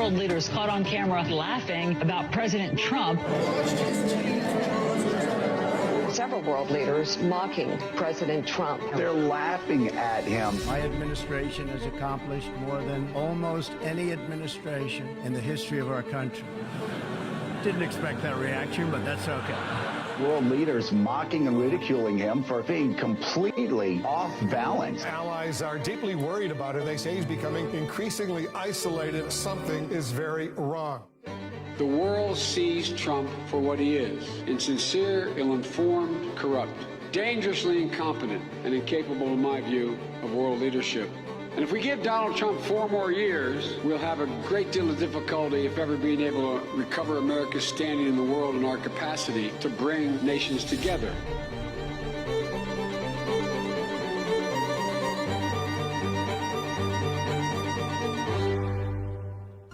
world leaders caught on camera laughing about President Trump. Several world leaders mocking President Trump. They're laughing at him. My administration has accomplished more than almost any administration in the history of our country. Didn't expect that reaction, but that's okay. World leaders mocking and ridiculing him for being completely off balance. Allies are deeply worried about him. They say he's becoming increasingly isolated. Something is very wrong. The world sees Trump for what he is: insincere, ill-informed, corrupt, dangerously incompetent, and incapable, in my view, of world leadership. And if we give Donald Trump 4 more years, we'll have a great deal of difficulty, if ever, being able to recover America's standing in the world and our capacity to bring nations together.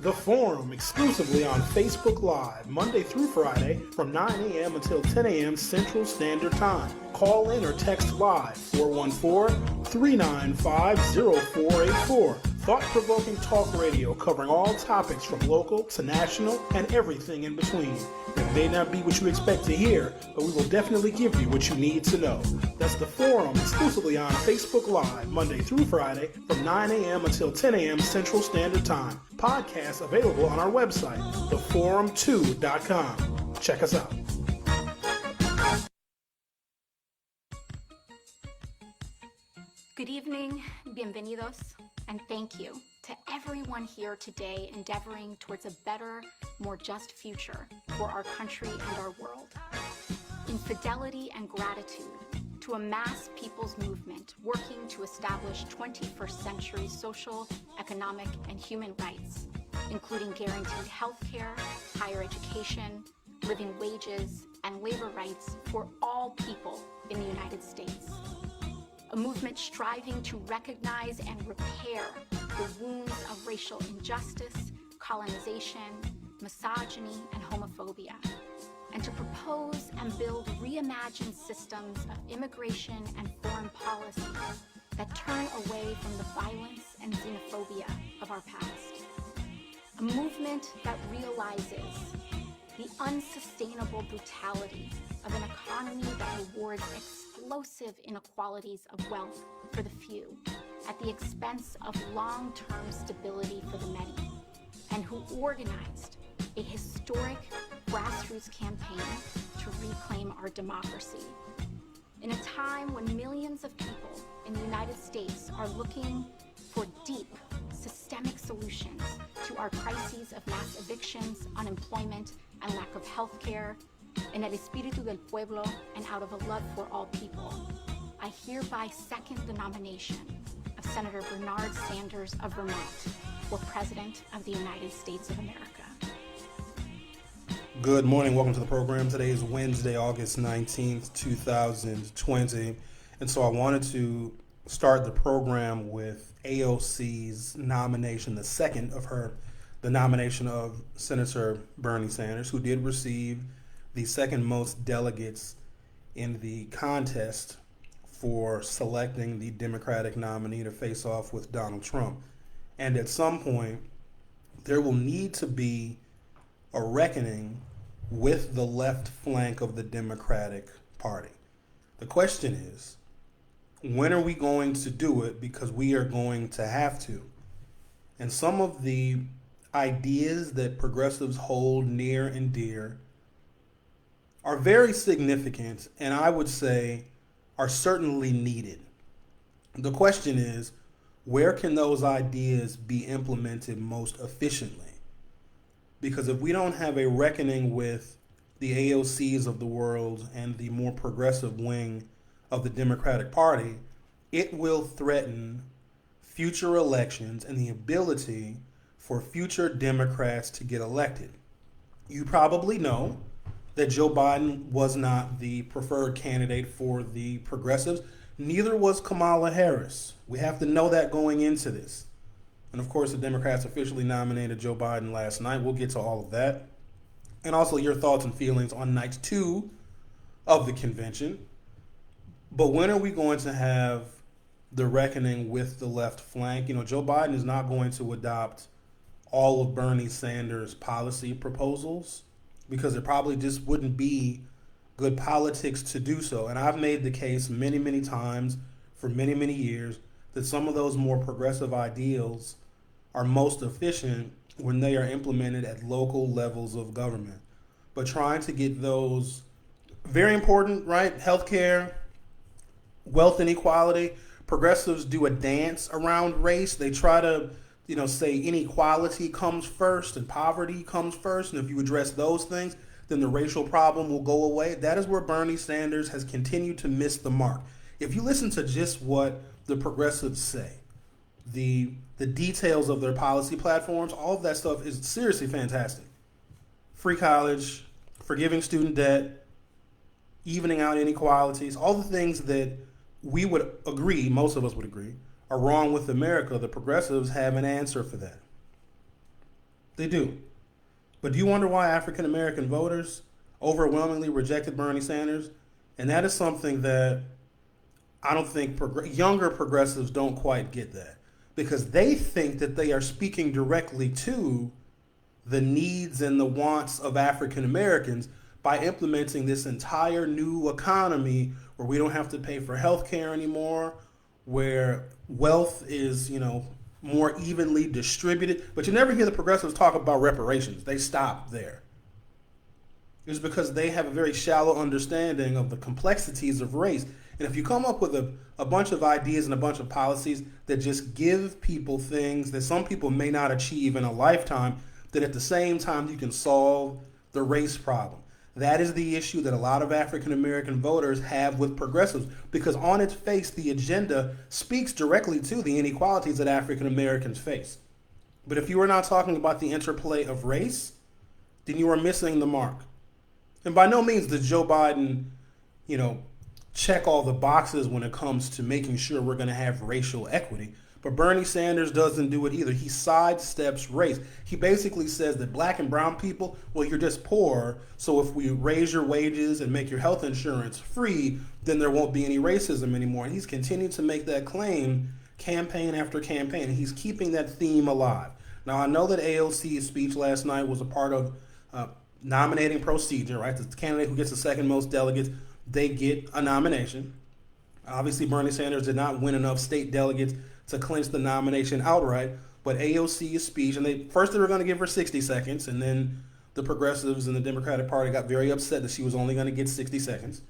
The Forum, exclusively on Facebook Live, Monday through Friday from 9 a.m. until 10 a.m. Central Standard Time. Call in or text live 414-395-0484. Thought-provoking talk radio covering all topics from local to national and everything in between. It may not be what you expect to hear, but we will definitely give you what you need to know. That's The Forum, exclusively on Facebook Live, Monday through Friday from 9 a.m. until 10 a.m. Central Standard Time. Podcasts available on our website, theforum2.com. Check us out. Good evening, bienvenidos, and thank you to everyone here today endeavoring towards a better, more just future for our country and our world. In fidelity and gratitude to a mass people's movement working to establish 21st century social, economic, and human rights, including guaranteed health care, higher education, living wages, and labor rights for all people in the United States. A movement striving to recognize and repair the wounds of racial injustice, colonization, misogyny, and homophobia, and to propose and build reimagined systems of immigration and foreign policy that turn away from the violence and xenophobia of our past. A movement that realizes the unsustainable brutality of an economy that rewards explosive inequalities of wealth for the few at the expense of long-term stability for the many, and who organized a historic grassroots campaign to reclaim our democracy. In a time when millions of people in the United States are looking for deep, systemic solutions to our crises of mass evictions, unemployment, and lack of health care, in el espíritu del pueblo and out of a love for all people, I hereby second the nomination of Senator Bernard Sanders of Vermont for President of the United States of America. Good morning. Welcome to the program. Today is Wednesday, August 19th, 2020. And so I wanted to start the program with AOC's nomination, the second of the nomination of Senator Bernie Sanders, who did receive the second most delegates in the contest for selecting the Democratic nominee to face off with Donald Trump. And at some point, there will need to be a reckoning with the left flank of the Democratic Party. The question is, when are we going to do it? Because we are going to have to. And some of the ideas that progressives hold near and dear are very significant, and I would say are certainly needed. The question is, where can those ideas be implemented most efficiently? Because if we don't have a reckoning with the AOCs of the world and the more progressive wing of the Democratic Party, it will threaten future elections and the ability for future Democrats to get elected. You probably know that Joe Biden was not the preferred candidate for the progressives. Neither was Kamala Harris. We have to know that going into this. And of course, the Democrats officially nominated Joe Biden last night. We'll get to all of that. And also your thoughts and feelings on night 2 of the convention. But when are we going to have the reckoning with the left flank? You know, Joe Biden is not going to adopt all of Bernie Sanders' policy proposals because it probably just wouldn't be good politics to do so. And I've made the case many, many times for many, many years that some of those more progressive ideals are most efficient when they are implemented at local levels of government. But trying to get those very important, right? Healthcare, wealth inequality. Progressives do a dance around race. They try to, say inequality comes first and poverty comes first. And if you address those things, then the racial problem will go away. That is where Bernie Sanders has continued to miss the mark. If you listen to just what the progressives say, the details of their policy platforms, all of that stuff is seriously fantastic. Free college, forgiving student debt, evening out inequalities, all the things that we would agree, most of us would agree, are wrong with America. The progressives have an answer for that. They do. But do you wonder why African American voters overwhelmingly rejected Bernie Sanders? And that is something that I don't think younger progressives don't quite get that, because they think that they are speaking directly to the needs and the wants of African Americans by implementing this entire new economy where we don't have to pay for health care anymore, where wealth is, more evenly distributed. But you never hear the progressives talk about reparations. They stop there. It's because they have a very shallow understanding of the complexities of race. And if you come up with a bunch of ideas and a bunch of policies that just give people things that some people may not achieve in a lifetime, then at the same time you can solve the race problem. That is the issue that a lot of African American voters have with progressives, because on its face, the agenda speaks directly to the inequalities that African Americans face. But if you are not talking about the interplay of race, then you are missing the mark. And by no means does Joe Biden, check all the boxes when it comes to making sure we're going to have racial equity. But Bernie Sanders doesn't do it either. He sidesteps race. He basically says that black and brown people, well, you're just poor, so if we raise your wages and make your health insurance free, then there won't be any racism anymore. And he's continued to make that claim campaign after campaign. And he's keeping that theme alive. Now, I know that AOC's speech last night was a part of nominating procedure, right? The candidate who gets the second most delegates, they get a nomination. Obviously, Bernie Sanders did not win enough state delegates to clinch the nomination outright, but AOC's speech, and they were going to give her 60 seconds, and then the progressives and the Democratic Party got very upset that she was only going to get 60 seconds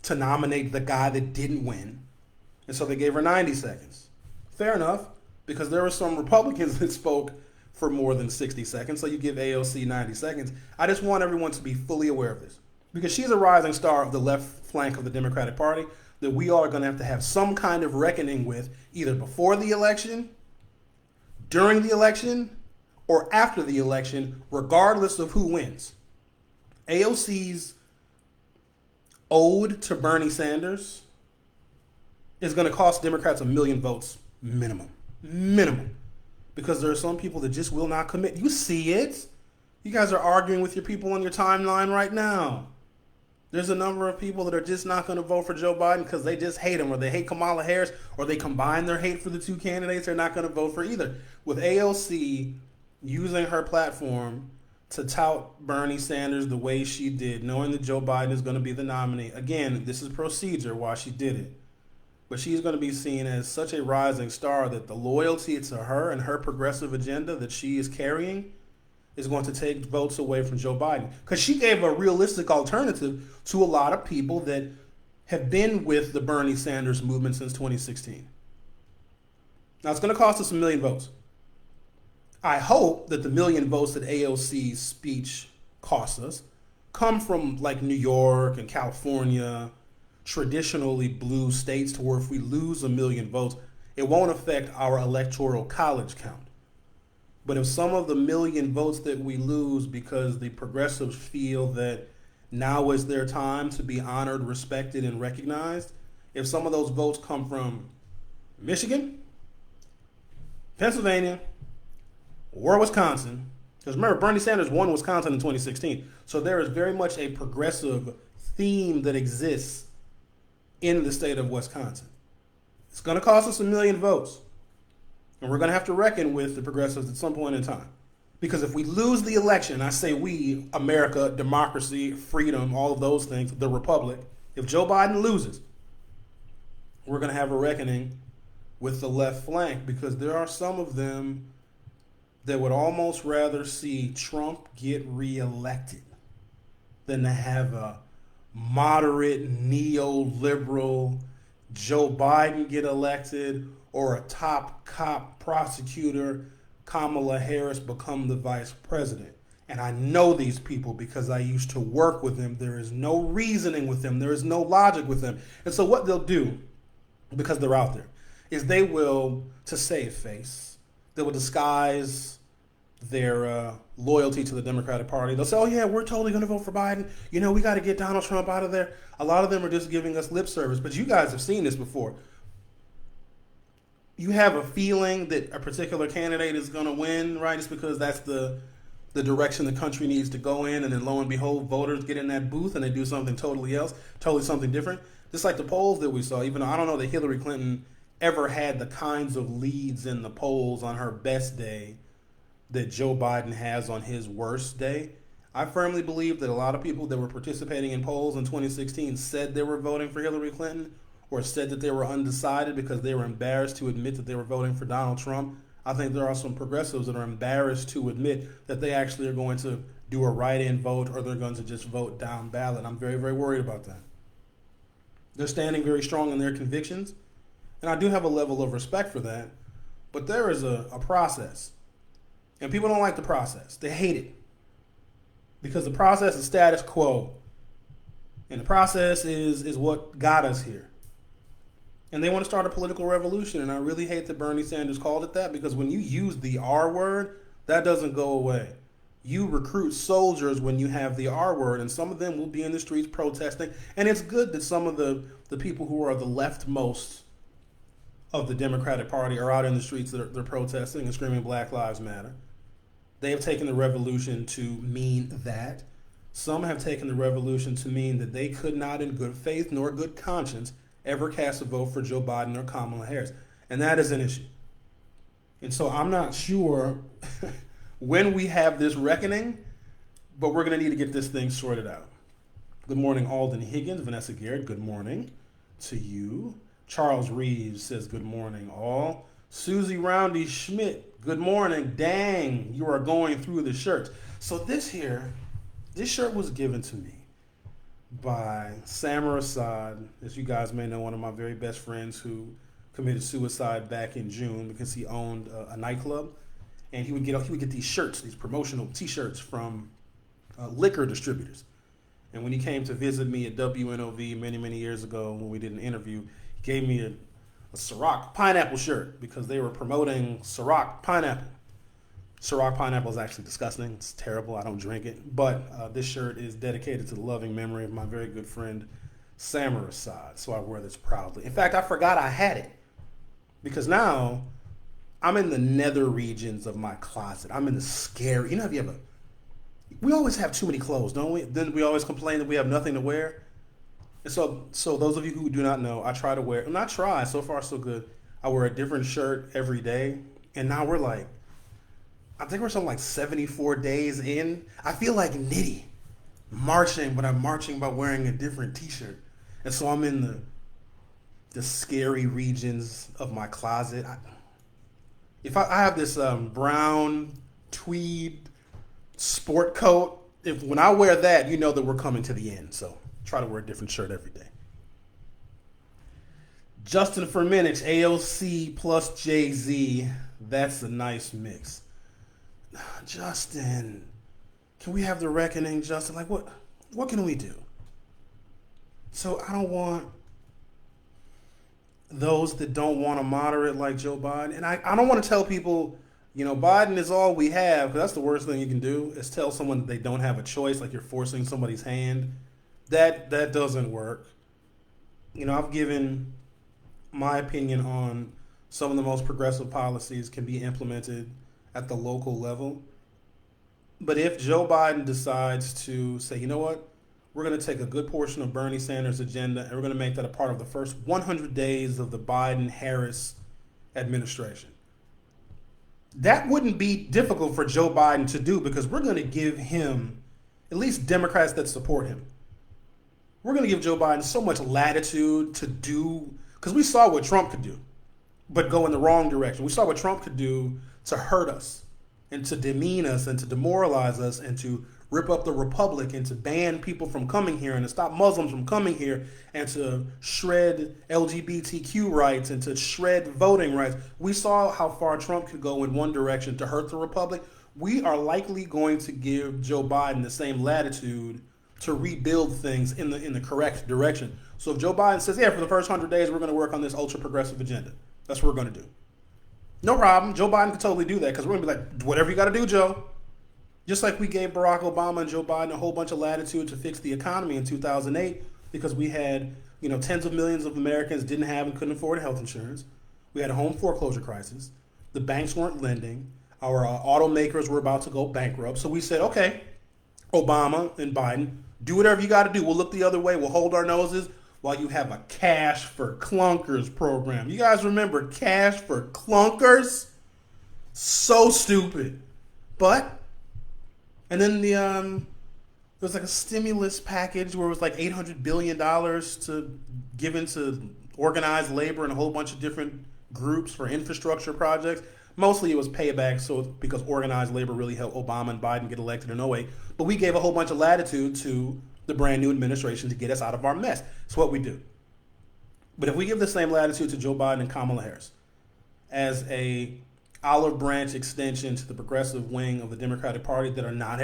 to nominate the guy that didn't win, and so they gave her 90 seconds. Fair enough, because there were some Republicans that spoke for more than 60 seconds, so you give AOC 90 seconds. I just want everyone to be fully aware of this, because she's a rising star of the left flank of the Democratic Party that we all are going to have some kind of reckoning with, either before the election, during the election, or after the election, regardless of who wins. AOC's ode to Bernie Sanders is going to cost Democrats 1 million votes minimum. Minimum. Because there are some people that just will not commit. You see it. You guys are arguing with your people on your timeline right now. There's a number of people that are just not going to vote for Joe Biden because they just hate him, or they hate Kamala Harris, or they combine their hate for the two candidates. They're not going to vote for either. With AOC using her platform to tout Bernie Sanders the way she did, knowing that Joe Biden is going to be the nominee. Again, this is procedure why she did it. But she's going to be seen as such a rising star that the loyalty to her and her progressive agenda that she is carrying is going to take votes away from Joe Biden. Because she gave a realistic alternative to a lot of people that have been with the Bernie Sanders movement since 2016. Now, it's going to cost us 1 million votes. I hope that the 1 million votes that AOC's speech costs us come from like New York and California, traditionally blue states, to where if we lose 1 million votes, it won't affect our electoral college count. But if some of the 1 million votes that we lose because the progressives feel that now is their time to be honored, respected, and recognized, if some of those votes come from Michigan, Pennsylvania, or Wisconsin, because remember, Bernie Sanders won Wisconsin in 2016, so there is very much a progressive theme that exists in the state of Wisconsin. It's going to cost us 1 million votes. And we're going to have to reckon with the progressives at some point in time. Because if we lose the election, I say we, America, democracy, freedom, all of those things, the republic, if Joe Biden loses, we're going to have a reckoning with the left flank, because there are some of them that would almost rather see Trump get reelected than to have a moderate neoliberal Joe Biden get elected, or a top cop prosecutor Kamala Harris become the vice president. And I know these people because I used to work with them. There is no reasoning with them. There is no logic with them. And so what they'll do, because they're out there, is they will, to save face, they will disguise their loyalty to the Democratic Party. They'll say, oh yeah, we're totally going to vote for Biden. You know, we got to get Donald Trump out of there. A lot of them are just giving us lip service. But you guys have seen this before. You have a feeling that a particular candidate is going to win, right? It's because that's the direction the country needs to go in. And then lo and behold, voters get in that booth and they do something totally else, totally something different. Just like the polls that we saw, even though I don't know that Hillary Clinton ever had the kinds of leads in the polls on her best day that Joe Biden has on his worst day. I firmly believe that a lot of people that were participating in polls in 2016 said they were voting for Hillary Clinton, or said that they were undecided because they were embarrassed to admit that they were voting for Donald Trump. I think there are some progressives that are embarrassed to admit that they actually are going to do a write-in vote, or they're going to just vote down ballot. I'm very, very worried about that. They're standing very strong in their convictions, and I do have a level of respect for that, but there is a process, and people don't like the process. They hate it because the process is status quo, and the process is what got us here. And they want to start a political revolution, and I really hate that Bernie Sanders called it that, because when you use the R word, that doesn't go away. You recruit soldiers when you have the R word, and some of them will be in the streets protesting. And it's good that some of the people who are the leftmost of the Democratic Party are out in the streets. They're protesting and screaming Black Lives Matter. They have taken the revolution to mean that. Some have taken the revolution to mean that they could not in good faith nor good conscience ever cast a vote for Joe Biden or Kamala Harris. And that is an issue. And so I'm not sure when we have this reckoning, but we're going to need to get this thing sorted out. Good morning, Alden Higgins. Vanessa Garrett, good morning to you. Charles Reeves says good morning, all. Susie Roundy Schmidt, good morning. Dang, you are going through the shirts. So this shirt was given to me by Samar Assad, as you guys may know, one of my very best friends who committed suicide back in June because he owned a nightclub, and he would get these shirts, these promotional T-shirts from liquor distributors. And when he came to visit me at WNOV many years ago when we did an interview, he gave me a Ciroc pineapple shirt because they were promoting Ciroc pineapple. Ciroc pineapple is actually disgusting. It's terrible. I don't drink it. But this shirt is dedicated to the loving memory of my very good friend, Samar Assad. So I wear this proudly. In fact, I forgot I had it because now I'm in the nether regions of my closet. I'm in the scary, we always have too many clothes, don't we? Then we always complain that we have nothing to wear. And so those of you who do not know, I try to wear, not try, so far so good. I wear a different shirt every day. And now I think we're something like 74 days in. I feel like Nitty marching, but I'm marching by wearing a different T-shirt. And so I'm in the scary regions of my closet. I have this brown tweed sport coat. When I wear that, you know that we're coming to the end. So try to wear a different shirt every day. Justin Ferminich, AOC plus Jay-Z. That's a nice mix. Justin, can we have the reckoning, Justin? Like, what can we do? So I don't want those that don't want a moderate like Joe Biden. And I don't want to tell people, Biden is all we have. 'Cause that's the worst thing you can do is tell someone that they don't have a choice, like you're forcing somebody's hand. That doesn't work. I've given my opinion on some of the most progressive policies can be implemented at the local level. But if Joe Biden decides to say, you know what, we're going to take a good portion of Bernie Sanders' agenda and we're going to make that a part of the first 100 days of the Biden-Harris administration. That wouldn't be difficult for Joe Biden to do because we're going to give him, at least Democrats that support him, we're going to give Joe Biden so much latitude to do, because we saw what Trump could do, but go in the wrong direction. We saw what Trump could do to hurt us and to demean us and to demoralize us and to rip up the republic and to ban people from coming here and to stop Muslims from coming here and to shred LGBTQ rights and to shred voting rights. We saw how far Trump could go in one direction to hurt the republic. We are likely going to give Joe Biden the same latitude to rebuild things in the correct direction. So if Joe Biden says, yeah, for the first 100 days, we're going to work on this ultra progressive agenda. That's what we're going to do. No problem. Joe Biden could totally do that because we're going to be like, whatever you got to do, Joe. Just like we gave Barack Obama and Joe Biden a whole bunch of latitude to fix the economy in 2008 because we had, tens of millions of Americans didn't have and couldn't afford health insurance. We had a home foreclosure crisis. The banks weren't lending. Our automakers were about to go bankrupt. So we said, okay, Obama and Biden, do whatever you got to do. We'll look the other way. We'll hold our noses while you have a cash for clunkers program. You guys remember cash for clunkers? So stupid. And then there was like a stimulus package where it was like $800 billion to given to organized labor and a whole bunch of different groups for infrastructure projects. Mostly it was payback, so because organized labor really helped Obama and Biden get elected in 2008. But we gave a whole bunch of latitude to the brand new administration to get us out of our mess. It's what we do. But if we give the same latitude to Joe Biden and Kamala Harris as a olive branch extension to the progressive wing of the Democratic Party they're not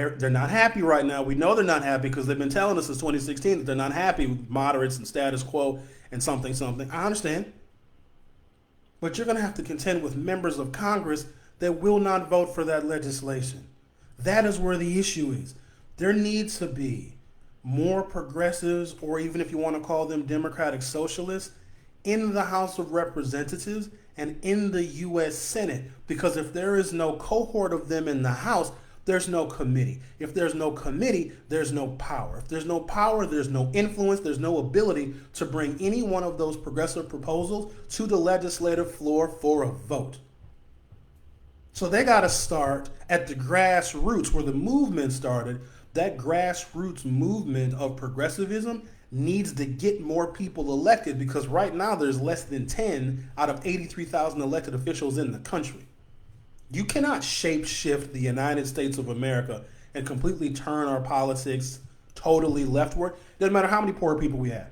happy right now. We know they're not happy because they've been telling us since 2016 that they're not happy with moderates and status quo and something. I understand. But you're going to have to contend with members of Congress that will not vote for that legislation. That is where the issue is. There needs to be more progressives, or even if you want to call them Democratic socialists, in the House of Representatives and in the U.S. Senate, because if there is no cohort of them in the House, there's no committee. If there's no committee, there's no power. If there's no power, there's no influence, there's no ability to bring any one of those progressive proposals to the legislative floor for a vote. So they got to start at the grassroots where the movement started. That grassroots movement of progressivism needs to get more people elected because right now there's less than 10 out of 83,000 elected officials in the country. You cannot shape shift the United States of America and completely turn our politics totally leftward. Doesn't matter how many poor people we have.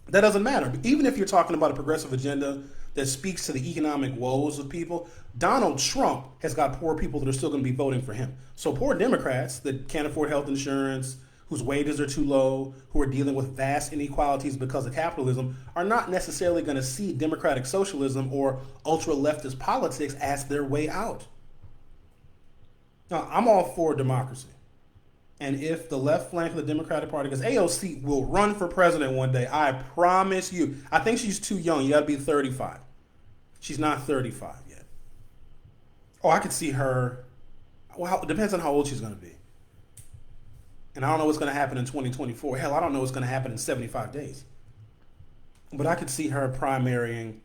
That doesn't matter. Even if you're talking about a progressive agenda that speaks to the economic woes of people, Donald Trump has got poor people that are still going to be voting for him. So poor Democrats that can't afford health insurance, whose wages are too low, who are dealing with vast inequalities because of capitalism, are not necessarily going to see democratic socialism or ultra-leftist politics as their way out. Now, I'm all for democracy. And if the left flank of the Democratic Party, because AOC will run for president one day, I promise you. I think she's too young. You got to be 35. She's not 35 yet. Oh, I could see her. Well, it depends on how old she's going to be. And I don't know what's going to happen in 2024. Hell, I don't know what's going to happen in 75 days. But I could see her primarying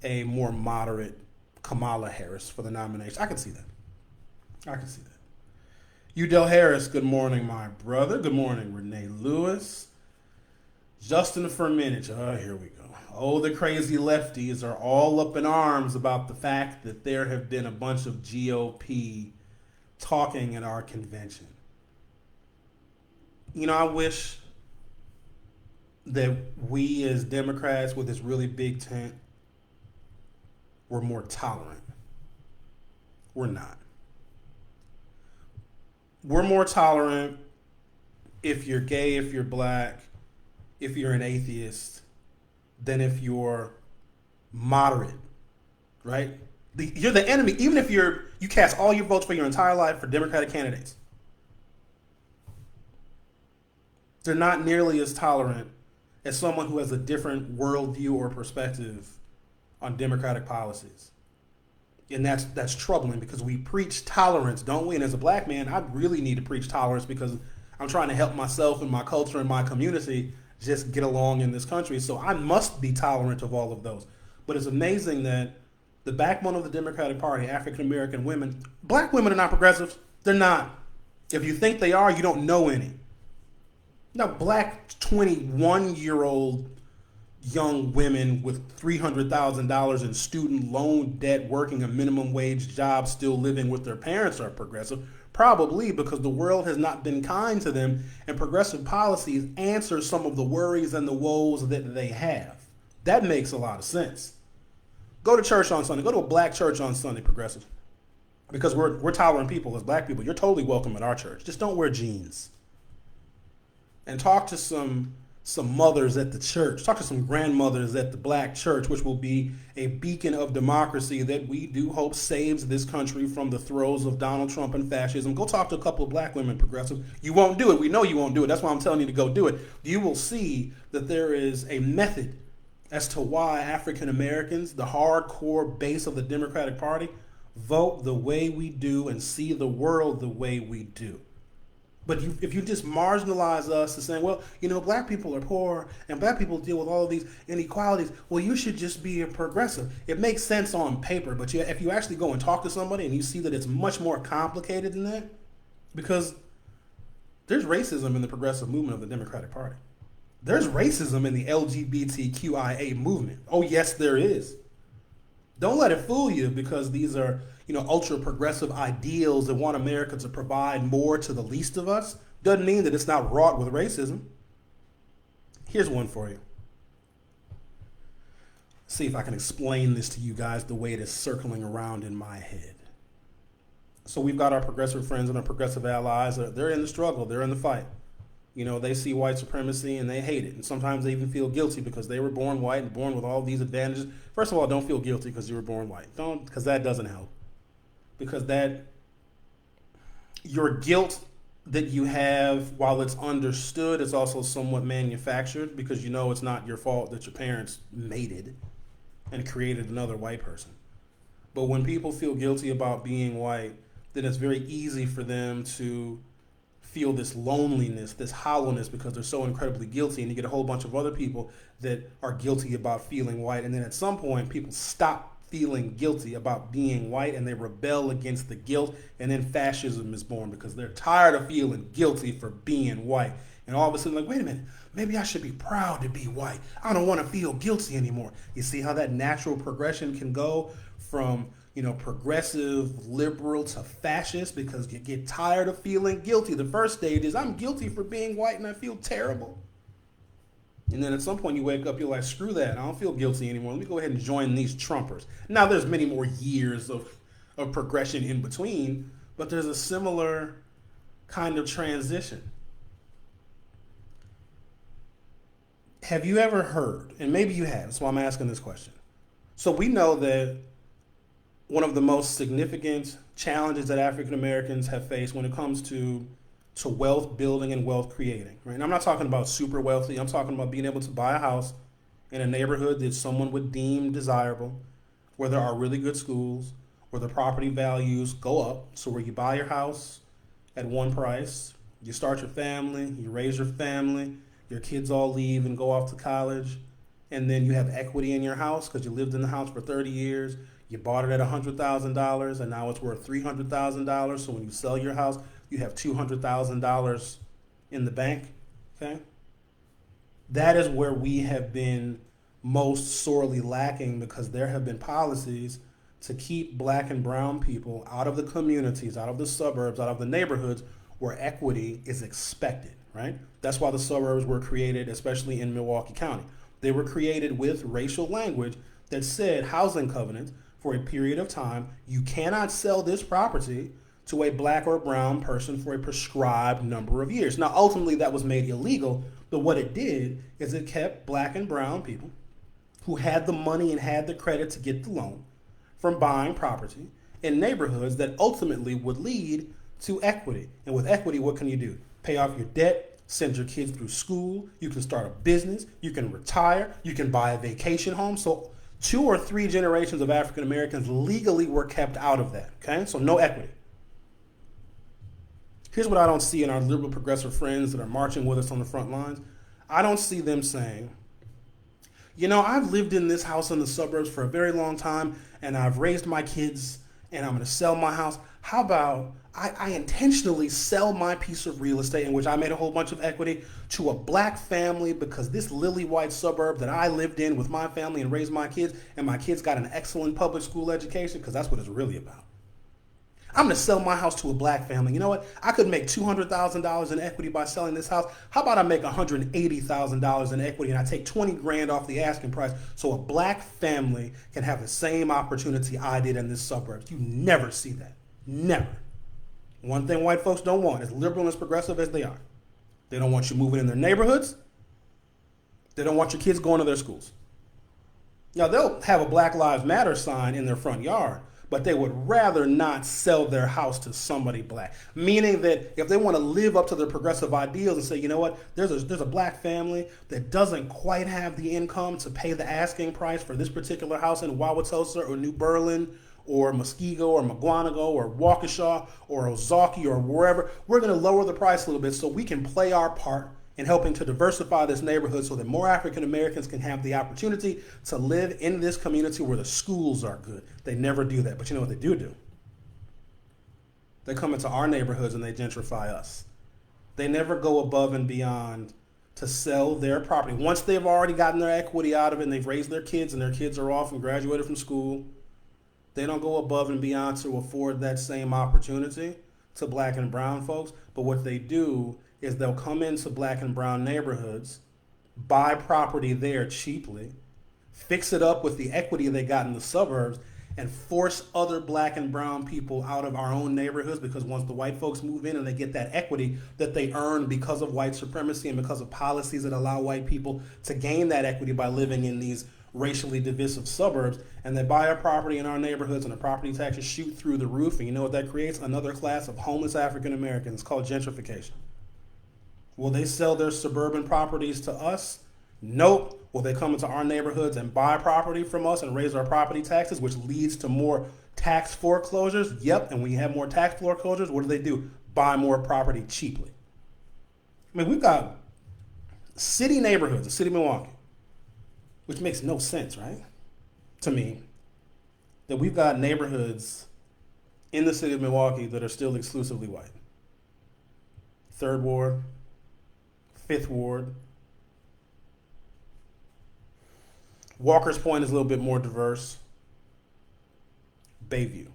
a more moderate Kamala Harris for the nomination. I could see that. Udell Harris, good morning, my brother. Good morning, Renee Lewis. Justin Firminich. Oh, here we go. Oh, the crazy lefties are all up in arms about the fact that there have been a bunch of GOP talking at our convention. I wish that we as Democrats with this really big tent were more tolerant. We're not. We're more tolerant if you're gay, if you're black, if you're an atheist, than if you're moderate, right? You're the enemy, even if you cast all your votes for your entire life for Democratic candidates. They're not nearly as tolerant as someone who has a different worldview or perspective on democratic policies. And that's troubling because we preach tolerance, don't we? And as a black man, I really need to preach tolerance because I'm trying to help myself and my culture and my community just get along in this country. So I must be tolerant of all of those. But it's amazing that The backbone of the Democratic Party, African American women, black women are not progressives. They're not. If you think they are, you don't know any. Now, black 21-year-old young women with $300,000 in student loan debt, working a minimum wage job, still living with their parents are progressive. Probably because the world has not been kind to them, and progressive policies answer some of the worries and the woes that they have. That makes a lot of sense. Go to church on Sunday. Go to a black church on Sunday, progressive. Because we're tolerant people as black people. You're totally welcome at our church. Just don't wear jeans. And talk to some mothers at the church. Talk to some grandmothers at the black church, which will be a beacon of democracy that we do hope saves this country from the throes of Donald Trump and fascism. Go talk to a couple of black women, progressive. You won't do it. We know you won't do it. That's why I'm telling you to go do it. You will see that there is a method as to why African Americans, the hardcore base of the Democratic Party, vote the way we do and see the world the way we do. But if you just marginalize us to saying, well, black people are poor and black people deal with all of these inequalities, well, you should just be a progressive. It makes sense on paper, but if you actually go and talk to somebody and you see that it's much more complicated than that, because there's racism in the progressive movement of the Democratic Party. There's racism in the LGBTQIA movement. Oh, yes, there is. Don't let it fool you because these are ultra progressive ideals that want America to provide more to the least of us. Doesn't mean that it's not wrought with racism. Here's one for you. See if I can explain this to you guys the way it is circling around in my head. So we've got our progressive friends and our progressive allies. They're in the struggle. They're in the fight. They see white supremacy and they hate it. And sometimes they even feel guilty because they were born white and born with all these advantages. First of all, don't feel guilty because you were born white. Don't, because that doesn't help. Because your guilt that you have, while it's understood, is also somewhat manufactured because it's not your fault that your parents mated and created another white person. But when people feel guilty about being white, then it's very easy for them to feel this loneliness, this hollowness, because they're so incredibly guilty, and you get a whole bunch of other people that are guilty about feeling white, and then at some point people stop feeling guilty about being white and they rebel against the guilt, and then fascism is born because they're tired of feeling guilty for being white. And all of a sudden, like, wait a minute, maybe I should be proud to be white. I don't want to feel guilty anymore. You see how that natural progression can go from progressive, liberal to fascist because you get tired of feeling guilty. The first stage is I'm guilty for being white and I feel terrible. And then at some point you wake up, you're like, screw that. I don't feel guilty anymore. Let me go ahead and join these Trumpers. Now there's many more years of progression in between, but there's a similar kind of transition. Have you ever heard, and maybe you have, that's why I'm asking this question. So we know that one of the most significant challenges that African Americans have faced when it comes to wealth building and wealth creating, right? And I'm not talking about super wealthy. I'm talking about being able to buy a house in a neighborhood that someone would deem desirable, where there are really good schools, where the property values go up. So where you buy your house at one price, you start your family, you raise your family, your kids all leave and go off to college, and then you have equity in your house because you lived in the house for 30 years. You bought it at $100,000 and now it's worth $300,000. So when you sell your house, you have $200,000 in the bank. Okay? That is where we have been most sorely lacking because there have been policies to keep black and brown people out of the communities, out of the suburbs, out of the neighborhoods where equity is expected, right? That's why the suburbs were created, especially in Milwaukee County. They were created with racial language that said housing covenants for a period of time. You cannot sell this property to a black or brown person for a prescribed number of years. Now, ultimately, that was made illegal, but what it did is it kept black and brown people who had the money and had the credit to get the loan from buying property in neighborhoods that ultimately would lead to equity. And with equity, what can you do? Pay off your debt, send your kids through school, you can start a business, you can retire, you can buy a vacation home. So 2 or 3 generations of African Americans legally were kept out of that, okay? So no equity. Here's what I don't see in our liberal progressive friends that are marching with us on the front lines. I don't see them saying, I've lived in this house in the suburbs for a very long time, and I've raised my kids and I'm going to sell my house. How about I intentionally sell my piece of real estate in which I made a whole bunch of equity to a black family because this lily white suburb that I lived in with my family and raised my kids, and my kids got an excellent public school education, because that's what it's really about. I'm going to sell my house to a black family. You know what? I could make $200,000 in equity by selling this house. How about I make $180,000 in equity and I take 20 grand off the asking price so a black family can have the same opportunity I did in this suburbs? You never see that. Never. One thing white folks don't want, as liberal and as progressive as they are, they don't want you moving in their neighborhoods. They don't want your kids going to their schools. Now, they'll have a Black Lives Matter sign in their front yard, but they would rather not sell their house to somebody black. Meaning that if they want to live up to their progressive ideals and say, you know what, there's a black family that doesn't quite have the income to pay the asking price for this particular house in Wauwatosa or New Berlin or Muskego or Mugwanago or Waukesha or Ozaukee or wherever, we're going to lower the price a little bit so we can play our part in helping to diversify this neighborhood so that more African Americans can have the opportunity to live in this community where the schools are good. They never do that. But you know what they do? They come into our neighborhoods and they gentrify us. They never go above and beyond to sell their property. Once they've already gotten their equity out of it and they've raised their kids and their kids are off and graduated from school, they don't go above and beyond to afford that same opportunity to black and brown folks. But what they do is they'll come into black and brown neighborhoods, buy property there cheaply, fix it up with the equity they got in the suburbs, and force other black and brown people out of our own neighborhoods, because once the white folks move in and they get that equity that they earn because of white supremacy and because of policies that allow white people to gain that equity by living in these racially divisive suburbs, and they buy a property in our neighborhoods and the property taxes shoot through the roof, and you know what that creates? Another class of homeless African Americans called gentrification. Will they sell their suburban properties to us? Nope. Will they come into our neighborhoods and buy property from us and raise our property taxes, which leads to more tax foreclosures? Yep. And when you have more tax foreclosures, what do? Buy more property cheaply. I mean, we've got city neighborhoods in city of Milwaukee, which makes no sense, right? To me, that we've got neighborhoods in the city of Milwaukee that are still exclusively white. 3rd Ward, 5th Ward. Walker's Point is a little bit more diverse. Bayview.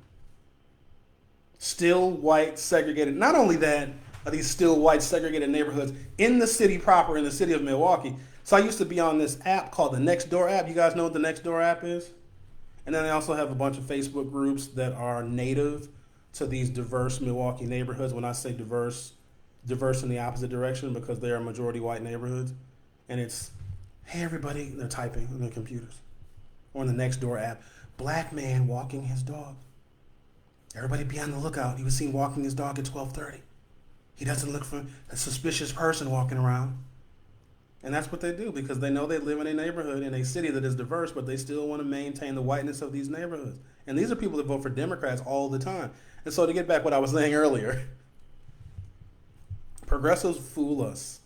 Still white segregated. Not only that, are these still white segregated neighborhoods in the city proper, in the city of Milwaukee. So I used to be on this app called the Nextdoor app. You guys know what the Nextdoor app is? And then they also have a bunch of Facebook groups that are native to these diverse Milwaukee neighborhoods. When I say diverse in the opposite direction, because they are majority white neighborhoods. And it's, hey everybody, they're typing on their computers. Or in the Nextdoor app, black man walking his dog. Everybody be on the lookout. He was seen walking his dog at 12:30. He doesn't look for a suspicious person walking around. And that's what they do, because they know they live in a neighborhood, in a city that is diverse, but they still want to maintain the whiteness of these neighborhoods. And these are people that vote for Democrats all the time. And so to get back what I was saying earlier, progressives fool us,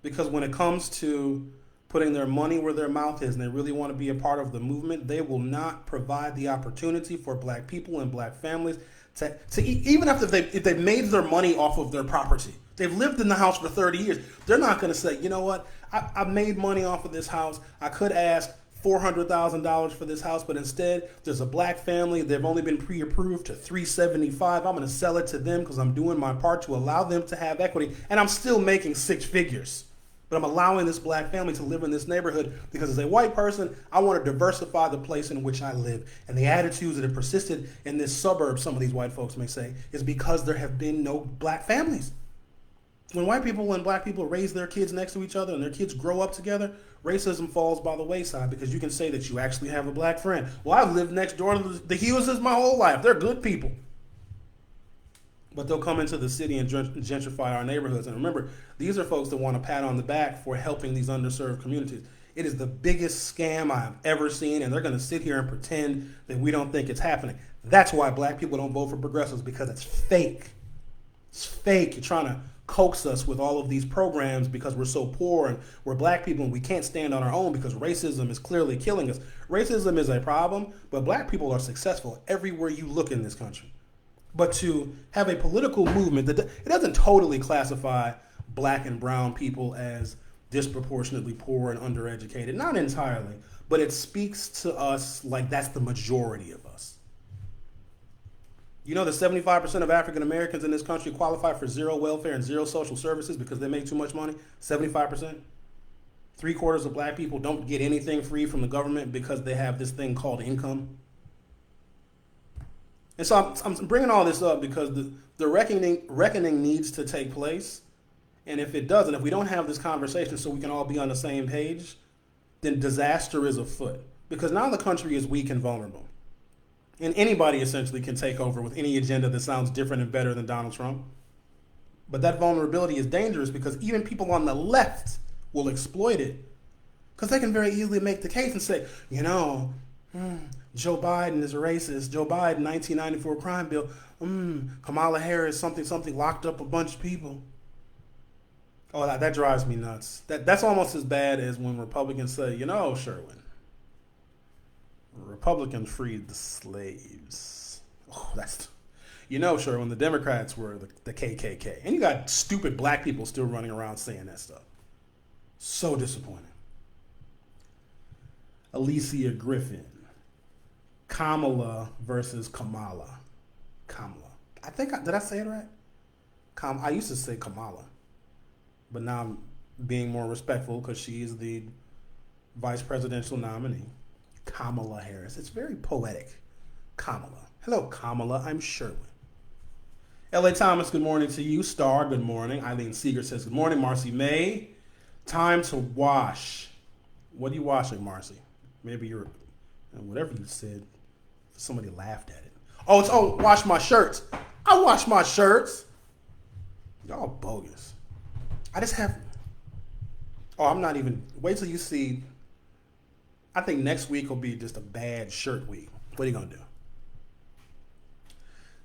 because when it comes to putting their money where their mouth is and they really want to be a part of the movement, they will not provide the opportunity for black people and black families to even if they've made their money off of their property. They've lived in the house for 30 years. They're not going to say, you know what, I made money off of this house. I could ask $400,000 for this house, but instead there's a black family. They've only been pre-approved to $375. I'm going to sell it to them because I'm doing my part to allow them to have equity. And I'm still making 6 figures. But I'm allowing this black family to live in this neighborhood because as a white person, I want to diversify the place in which I live. And the attitudes that have persisted in this suburb, some of these white folks may say, is because there have been no black families. When white people and black people raise their kids next to each other and their kids grow up together, racism falls by the wayside, because you can say that you actually have a black friend. Well, I've lived next door to the Hugheses my whole life. They're good people. But they'll come into the city and gentrify our neighborhoods. And remember, these are folks that want a pat on the back for helping these underserved communities. It is the biggest scam I've ever seen, and they're going to sit here and pretend that we don't think it's happening. That's why black people don't vote for progressives, because it's fake. It's fake. You're trying to coax us with all of these programs because we're so poor and we're black people and we can't stand on our own because racism is clearly killing us. Racism is a problem, but black people are successful everywhere you look in this country. But to have a political movement that it doesn't totally classify black and brown people as disproportionately poor and undereducated, not entirely, but it speaks to us like that's the majority of us. You know that 75% of African Americans in this country qualify for zero welfare and zero social services because they make too much money? 75%. 3/4 of black people don't get anything free from the government because they have this thing called income. And so I'm bringing all this up because the reckoning needs to take place. And if it doesn't, if we don't have this conversation so we can all be on the same page, then disaster is afoot. Because now the country is weak and vulnerable. And anybody essentially can take over with any agenda that sounds different and better than Donald Trump. But that vulnerability is dangerous because even people on the left will exploit it. Because they can very easily make the case and say, Joe Biden is a racist. Joe Biden, 1994 crime bill. Kamala Harris, something, locked up a bunch of people. Oh, that drives me nuts. That's almost as bad as when Republicans say, Sherwin, Republicans freed the slaves. Oh, Sherwin, the Democrats were the KKK. And you got stupid black people still running around saying that stuff. So disappointing. Alicia Griffin. Kamala versus Kamala. Kamala. Did I say it right? I used to say Kamala. But now I'm being more respectful because she is the vice presidential nominee. Kamala Harris. It's very poetic. Kamala. Hello, Kamala. I'm Sherwin. L.A. Thomas, good morning to you. Star, good morning. Eileen Seeger says, good morning. Marcy May, time to wash. What are you washing, Marcy? Maybe you're, whatever you said, somebody laughed at it. Wash my shirts. I wash my shirts. Y'all bogus. I'm not even, wait till you see, I think next week will be just a bad shirt week. What are you going to do?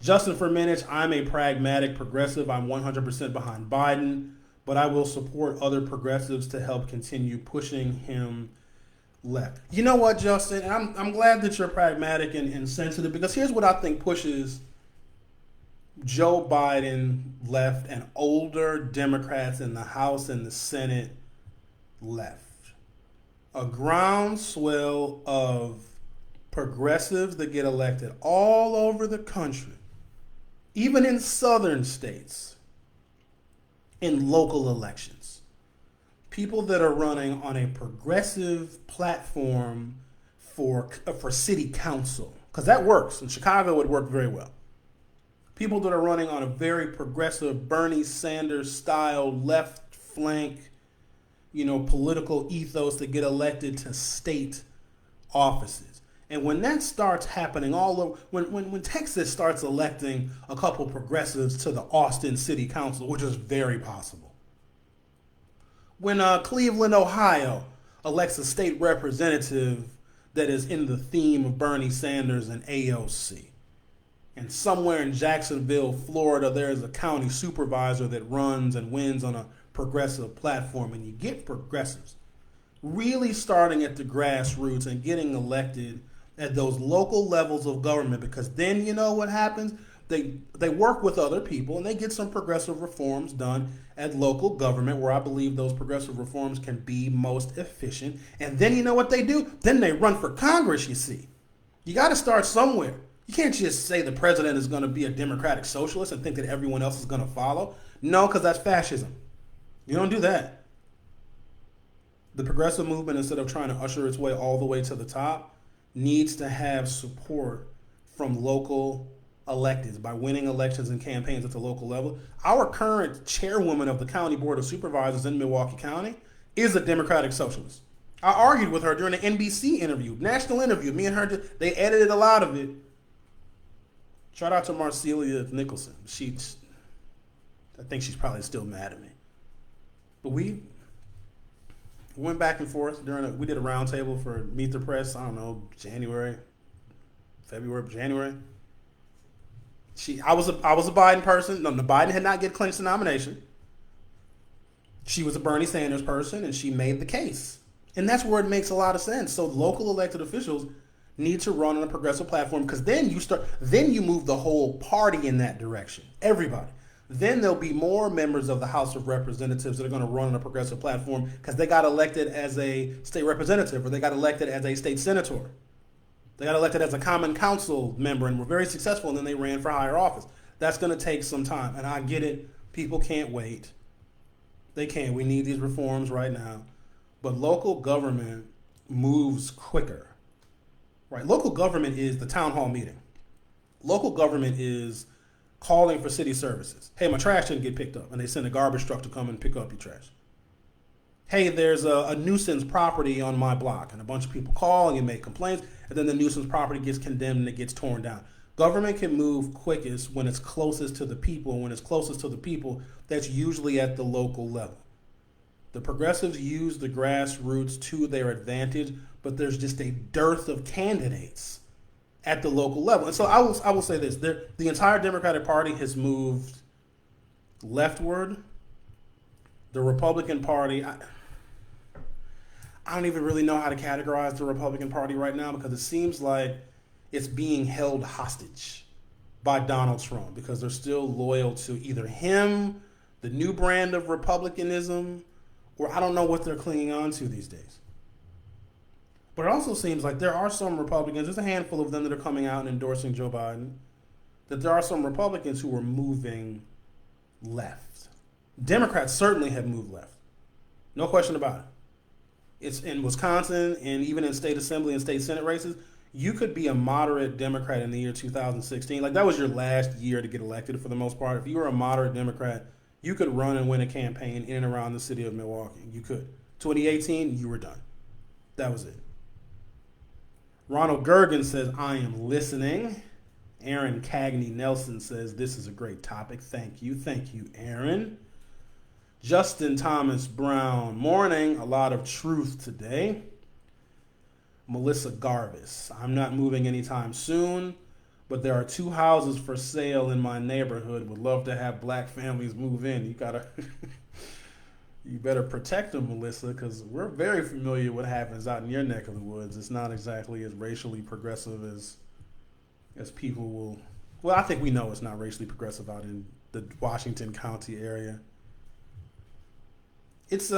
Justin Firminich, I'm a pragmatic progressive. I'm 100% behind Biden, but I will support other progressives to help continue pushing him left. You know what, Justin? I'm glad that you're pragmatic and sensitive because here's what I think pushes Joe Biden left and older Democrats in the House and the Senate left. A groundswell of progressives that get elected all over the country, even in southern states, in local elections. People that are running on a progressive platform for city council, because that works. In Chicago, it worked very well. People that are running on a very progressive Bernie Sanders style left flank, political ethos that get elected to state offices. And when that starts happening all over, when Texas starts electing a couple progressives to the Austin City Council, which is very possible. When Cleveland, Ohio elects a state representative that is in the theme of Bernie Sanders and AOC. And somewhere in Jacksonville, Florida, there is a county supervisor that runs and wins on a progressive platform. And you get progressives really starting at the grassroots and getting elected at those local levels of government, because then you know what happens? They work with other people and they get some progressive reforms done at local government where I believe those progressive reforms can be most efficient. And then you know what they do? Then they run for Congress, you see. You got to start somewhere. You can't just say the president is going to be a democratic socialist and think that everyone else is going to follow. No, because that's fascism. You don't do that. The progressive movement, instead of trying to usher its way all the way to the top, needs to have support from local electeds by winning elections and campaigns at the local level. Our current chairwoman of the County Board of Supervisors in Milwaukee County is a democratic socialist. I argued with her during an NBC interview, national interview. Me and her, they edited a lot of it. Shout out to Marcelia Nicholson. I think she's probably still mad at me. But we went back and forth we did a roundtable for Meet the Press, I don't know, January. I was a Biden person. No, Biden had not get clinched the nomination. She was a Bernie Sanders person, and she made the case. And that's where it makes a lot of sense. So local elected officials need to run on a progressive platform, because then you move the whole party in that direction. Everybody. Then there'll be more members of the House of Representatives that are going to run on a progressive platform because they got elected as a state representative, or they got elected as a state senator. They got elected as a common council member and were very successful, and then they ran for higher office. That's going to take some time, and I get it. People can't wait. They can't. We need these reforms right now. But local government moves quicker, right? Local government is the town hall meeting. Local government is calling for city services. Hey, my trash didn't get picked up, and they send a garbage truck to come and pick up your trash. Hey, there's a nuisance property on my block, and a bunch of people call and you make complaints, and then the nuisance property gets condemned and it gets torn down. Government can move quickest when it's closest to the people. When it's closest to the people, that's usually at the local level. The progressives use the grassroots to their advantage, but there's just a dearth of candidates at the local level. And so I will say this. The entire Democratic Party has moved leftward. The Republican Party, I don't even really know how to categorize the Republican Party right now, because it seems like it's being held hostage by Donald Trump, because they're still loyal to either him, the new brand of republicanism, or I don't know what they're clinging on to these days. But it also seems like there are some Republicans, there's a handful of them that are coming out and endorsing Joe Biden, that there are some Republicans who are moving left. Democrats certainly have moved left. No question about it. It's in Wisconsin, and even in state assembly and state senate races, you could be a moderate Democrat in the year 2016. Like, that was your last year to get elected for the most part. If you were a moderate Democrat, you could run and win a campaign in and around the city of Milwaukee. You could. 2018, you were done. That was it. Ronald Gergen says, I am listening. Aaron Cagney Nelson says, this is a great topic. Thank you. Thank you, Aaron. Justin Thomas Brown, morning. A lot of truth today. Melissa Garvis, I'm not moving anytime soon, but there are 2 houses for sale in my neighborhood. Would love to have black families move in. You better protect them, Melissa, because we're very familiar with what happens out in your neck of the woods. It's not exactly as racially progressive as people will. Well, I think we know it's not racially progressive out in the Washington County area. It's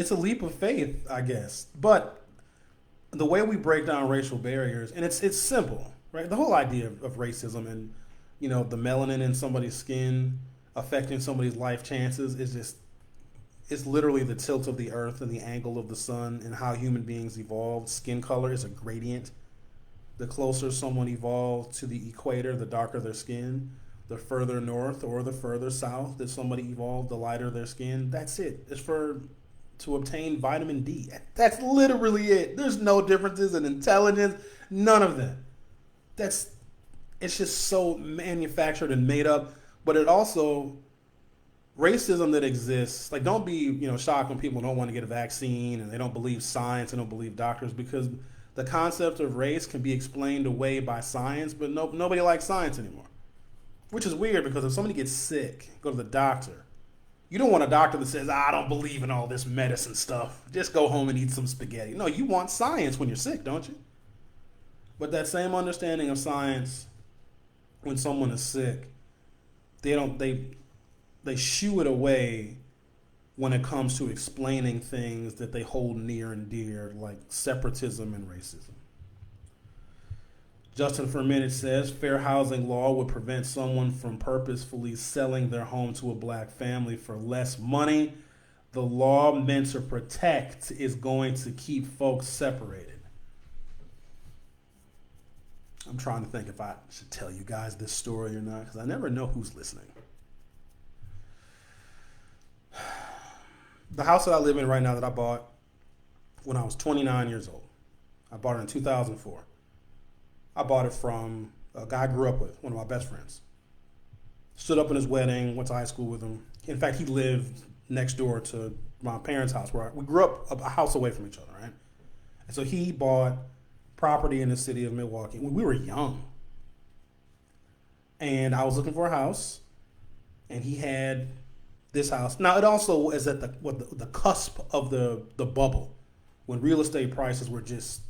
a leap of faith, I guess. But the way we break down racial barriers, and it's simple, right? The whole idea of racism and, the melanin in somebody's skin affecting somebody's life chances it's literally the tilt of the earth and the angle of the sun and how human beings evolved. Skin color is a gradient. The closer someone evolved to the equator, the darker their skin. The further north or the further south that somebody evolved, the lighter their skin. That's it. It's to obtain vitamin D. That's literally it. There's no differences in intelligence. None of that. It's just so manufactured and made up. But it also, racism that exists, like, don't be, shocked when people don't want to get a vaccine and they don't believe science and don't believe doctors, because the concept of race can be explained away by science, but nobody likes science anymore. Which is weird, because if somebody gets sick, go to the doctor. You don't want a doctor that says, I don't believe in all this medicine stuff. Just go home and eat some spaghetti. No, you want science when you're sick, don't you? But that same understanding of science, when someone is sick, they shoo it away when it comes to explaining things that they hold near and dear, like separatism and racism. Justin for a minute says, fair housing law would prevent someone from purposefully selling their home to a black family for less money. The law meant to protect is going to keep folks separated. I'm trying to think if I should tell you guys this story or not, because I never know who's listening. The house that I live in right now that I bought when I was 29 years old. I bought it in 2004. I bought it from a guy I grew up with, one of my best friends. Stood up in his wedding, went to high school with him. In fact, he lived next door to my parents' house, where we grew up a house away from each other, right? And so he bought property in the city of Milwaukee when we were young. And I was looking for a house, and he had this house. Now, it also is at the cusp of the bubble, when real estate prices were just,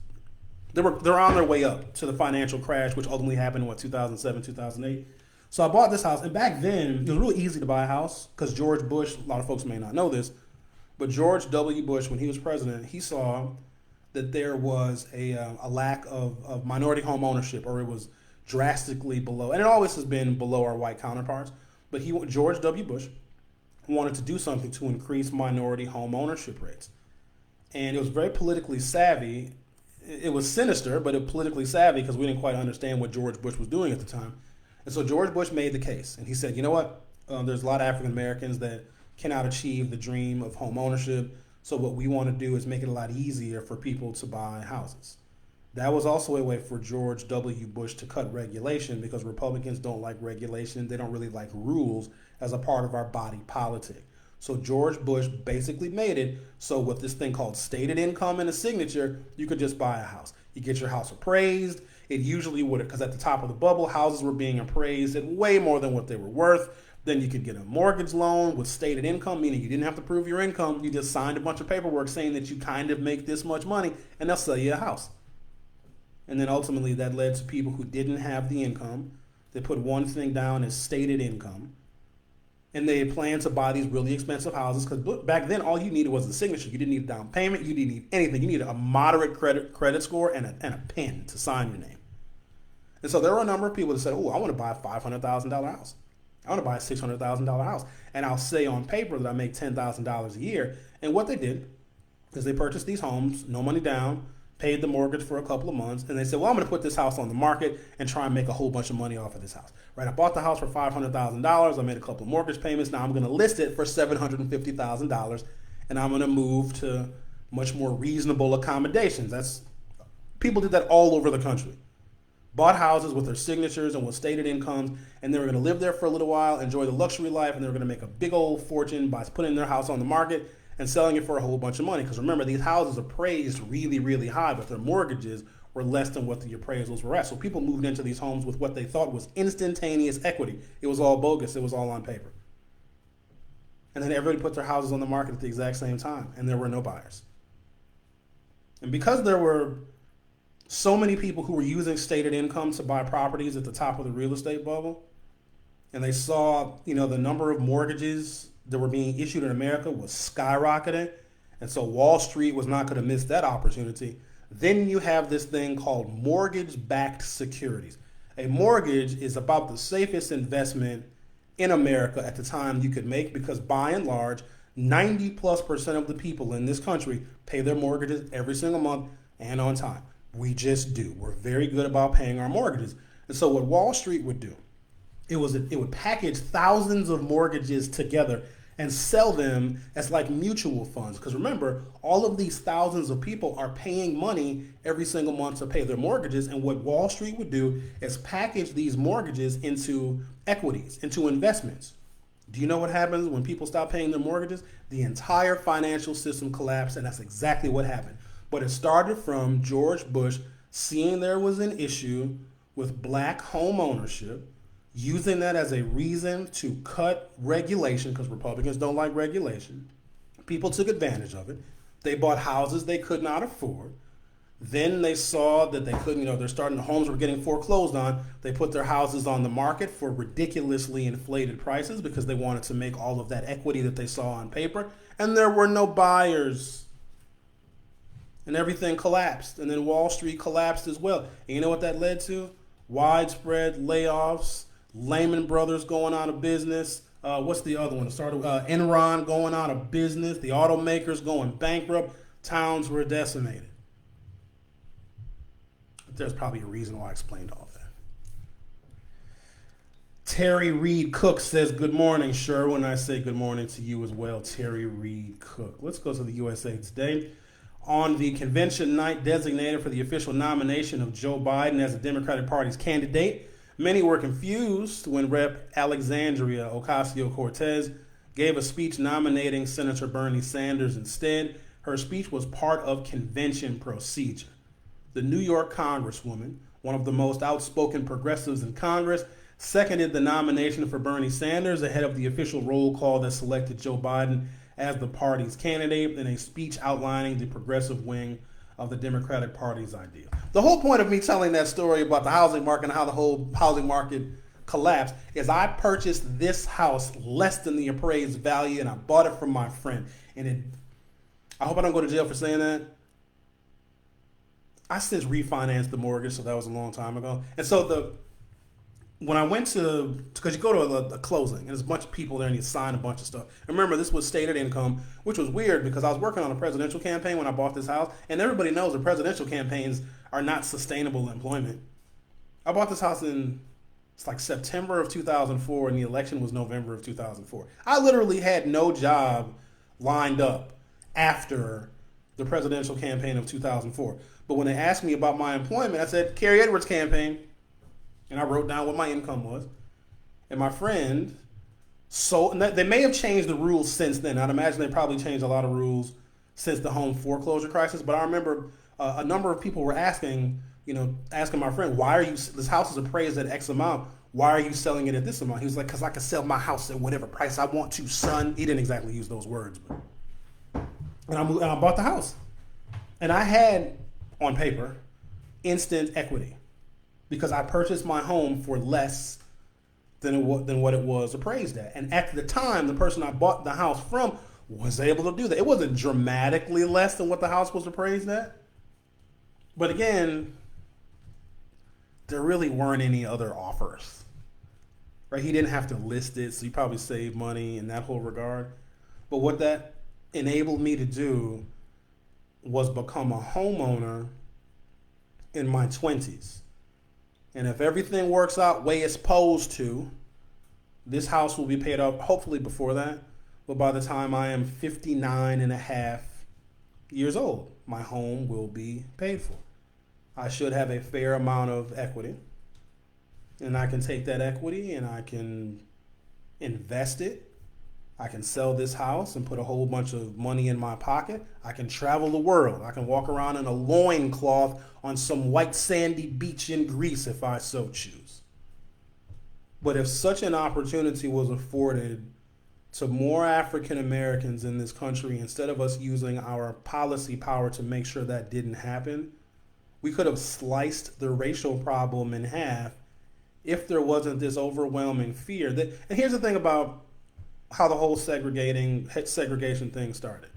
they're on their way up to the financial crash, which ultimately happened in 2007, 2008. So I bought this house, and back then it was really easy to buy a house because George Bush, a lot of folks may not know this, but George W. Bush, when he was president, he saw that there was a lack of minority home ownership, or it was drastically below, and it always has been below our white counterparts. But George W. Bush wanted to do something to increase minority home ownership rates, and it was very politically savvy. It was sinister, but it was politically savvy because we didn't quite understand what George Bush was doing at the time. And so George Bush made the case, and he said, you know what? There's a lot of African Americans that cannot achieve the dream of home ownership. So what we want to do is make it a lot easier for people to buy houses. That was also a way for George W. Bush to cut regulation, because Republicans don't like regulation. They don't really like rules as a part of our body politic. So George Bush basically made it so with this thing called stated income and a signature, you could just buy a house. You get your house appraised. It usually would, because at the top of the bubble, houses were being appraised at way more than what they were worth. Then you could get a mortgage loan with stated income, meaning you didn't have to prove your income. You just signed a bunch of paperwork saying that you kind of make this much money, and they'll sell you a house. And then ultimately that led to people who didn't have the income. They put one thing down as stated income, and they planned to buy these really expensive houses, because back then all you needed was a signature. You didn't need a down payment. You didn't need anything. You needed a moderate credit score and a pen to sign your name. And so there were a number of people that said, oh, I want to buy a $500,000 house. I want to buy a $600,000 house. And I'll say on paper that I make $10,000 a year. And what they did is they purchased these homes, no money down, paid the mortgage for a couple of months. And they said, well, I'm going to put this house on the market and try and make a whole bunch of money off of this house. Right? I bought the house for $500,000. I made a couple of mortgage payments. Now I'm going to list it for $750,000. And I'm going to move to much more reasonable accommodations. People did that all over the country. Bought houses with their signatures and with stated incomes, and they were going to live there for a little while, enjoy the luxury life, and they were going to make a big old fortune by putting their house on the market and selling it for a whole bunch of money. Because remember, these houses appraised really, really high, but their mortgages were less than what the appraisals were at. So people moved into these homes with what they thought was instantaneous equity. It was all bogus. It was all on paper. And then everybody put their houses on the market at the exact same time, and there were no buyers. And because there were so many people who were using stated income to buy properties at the top of the real estate bubble, and they saw, the number of mortgages that were being issued in America was skyrocketing, and so Wall Street was not going to miss that opportunity. Then you have this thing called mortgage-backed securities. A mortgage is about the safest investment in America at the time you could make, because by and large, 90+% of the people in this country pay their mortgages every single month and on time. We just do. We're very good about paying our mortgages. And so what Wall Street would do, it would package thousands of mortgages together and sell them as like mutual funds. Because remember, all of these thousands of people are paying money every single month to pay their mortgages. And what Wall Street would do is package these mortgages into equities, into investments. Do you know what happens when people stop paying their mortgages? The entire financial system collapsed, and that's exactly what happened. But it started from George Bush seeing there was an issue with black home ownership, using that as a reason to cut regulation, because Republicans don't like regulation. People took advantage of it. They bought houses they could not afford. Then they saw that they couldn't, the homes were getting foreclosed on. They put their houses on the market for ridiculously inflated prices because they wanted to make all of that equity that they saw on paper. And there were no buyers. And everything collapsed. And then Wall Street collapsed as well. And you know what that led to? Widespread layoffs, Lehman Brothers going out of business. What's the other one? It started Enron going out of business. The automakers going bankrupt. Towns were decimated. There's probably a reason why I explained all that. Terry Reed Cook says, good morning, Sherwin. I say good morning to you as well, Terry Reed Cook. Let's go to the USA Today. On the convention night designated for the official nomination of Joe Biden as the Democratic Party's candidate, many were confused when Rep. Alexandria Ocasio-Cortez gave a speech nominating Senator Bernie Sanders instead. Her speech was part of convention procedure. The New York Congresswoman, one of the most outspoken progressives in Congress, seconded the nomination for Bernie Sanders ahead of the official roll call that selected Joe Biden as the party's candidate in a speech outlining the progressive wing of the Democratic Party's idea. The whole point of me telling that story about the housing market and how the whole housing market collapsed is I purchased this house less than the appraised value, and I bought it from my friend. And I hope I don't go to jail for saying that. I since refinanced the mortgage, so that was a long time ago. And so when I went because you go to a closing, and there's a bunch of people there and you sign a bunch of stuff. And remember, this was stated income, which was weird because I was working on a presidential campaign when I bought this house, and everybody knows that presidential campaigns are not sustainable employment. I bought this house it's like September of 2004, and the election was November of 2004. I literally had no job lined up after the presidential campaign of 2004. But when they asked me about my employment, I said, Kerry Edwards campaign. And I wrote down what my income was. And my friend and they may have changed the rules since then. I'd imagine they probably changed a lot of rules since the home foreclosure crisis. But I remember a number of people were asking my friend, this house is appraised at X amount. Why are you selling it at this amount? He was like, because I can sell my house at whatever price I want to, son. He didn't exactly use those words. And I bought the house. And I had, on paper, instant equity, because I purchased my home for less than what it was appraised at. And at the time, the person I bought the house from was able to do that. It wasn't dramatically less than what the house was appraised at. But again, there really weren't any other offers. Right? He didn't have to list it, so he probably saved money in that whole regard. But what that enabled me to do was become a homeowner in my 20s. And if everything works out way it's supposed to, this house will be paid off hopefully before that. But by the time I am 59 and a half years old, my home will be paid for. I should have a fair amount of equity. And I can take that equity and I can invest it. I can sell this house and put a whole bunch of money in my pocket. I can travel the world. I can walk around in a loincloth on some white sandy beach in Greece if I so choose. But if such an opportunity was afforded to more African Americans in this country, instead of us using our policy power to make sure that didn't happen, we could have sliced the racial problem in half if there wasn't this overwhelming fear. And here's the thing about how the whole segregation thing started.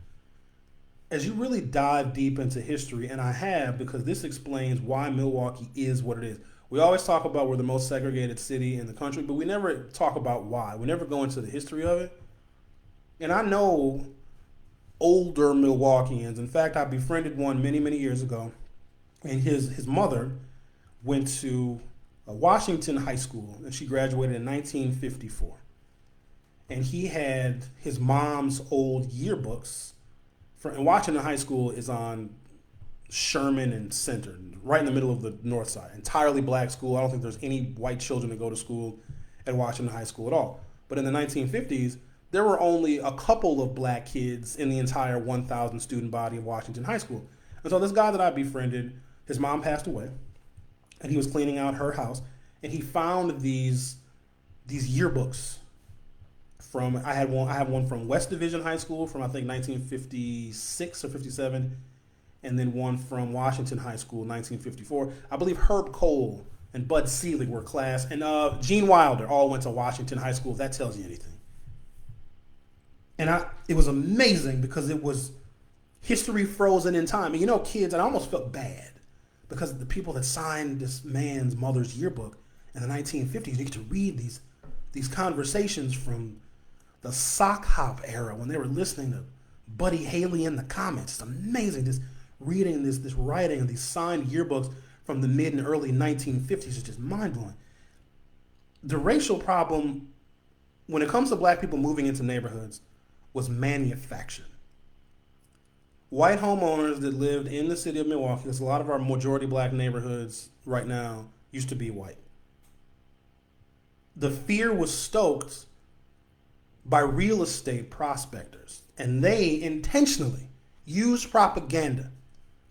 As you really dive deep into history, and I have, because this explains why Milwaukee is what it is. We always talk about we're the most segregated city in the country, but we never talk about why. We never go into the history of it. And I know older Milwaukeeans. In fact, I befriended one many, many years ago, and his mother went to Washington High School, and she graduated in 1954. And he had his mom's old yearbooks. And Washington High School is on Sherman and Center, right in the middle of the north side. Entirely black school. I don't think there's any white children that go to school at Washington High School at all. But in the 1950s, there were only a couple of black kids in the entire 1,000 student body of Washington High School. And so this guy that I befriended, his mom passed away, and he was cleaning out her house, and he found these yearbooks. I have one from West Division High School from I think 1956 or 57, and then one from Washington High School 1954. I believe Herb Cole and Bud Selig were class, and Gene Wilder all went to Washington High School, if that tells you anything. And it was amazing because it was history frozen in time. And kids, and I almost felt bad because the people that signed this man's mother's yearbook in the 1950s, you get to read these conversations from the sock hop era when they were listening to Buddy Haley in the comments. It's amazing, just reading this writing of these signed yearbooks from the mid and early 1950s is just mind-blowing. The racial problem, when it comes to black people moving into neighborhoods, was manufactured. White homeowners that lived in the city of Milwaukee, because a lot of our majority black neighborhoods right now used to be white. The fear was stoked by real estate prospectors, and they intentionally used propaganda